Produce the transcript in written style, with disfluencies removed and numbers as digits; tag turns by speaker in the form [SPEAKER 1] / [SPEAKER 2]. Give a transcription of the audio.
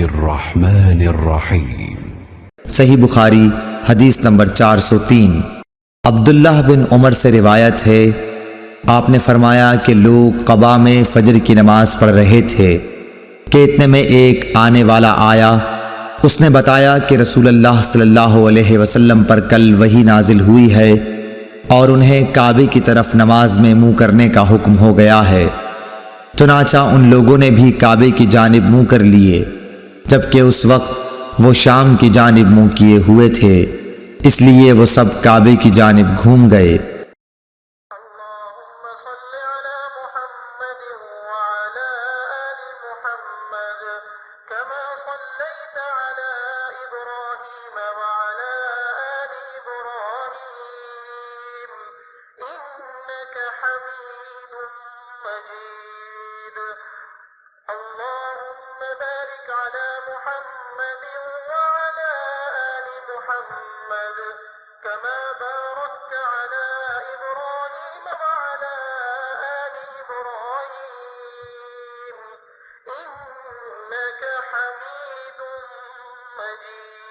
[SPEAKER 1] बिस्मिल्लाहिर्रहमानिर्रहीम।
[SPEAKER 2] सही बुखारी हदीस नंबर 403। अब्दुल्लाह बिन उमर से रिवायत है, आपने फरमाया कि लोग क़बा में फ़जर की नमाज़ पढ़ रहे थे कि इतने में एक आने वाला आया। उसने बताया कि रसूलुल्लाह सल्लल्लाहु अलैहि वसल्लम पर कल वही नाजिल हुई है और उन्हें काबे की तरफ नमाज में मुँह करने का हुक्म हो गया है। चुनाचा उन लोगों ने भी काबे की जानिब मुँह कर लिए, जबकि उस वक्त वो शाम की जानिब मुँह किए हुए थे, इसलिए वो सब काबे की जानिब घूम गए।
[SPEAKER 3] اللهم बारिक अला मुहम्मद व अला आलि मुहम्मद कमा बारकत अला इब्राहीम व अला आलि इब्राहीम इन्नका हमीदुम मजीद।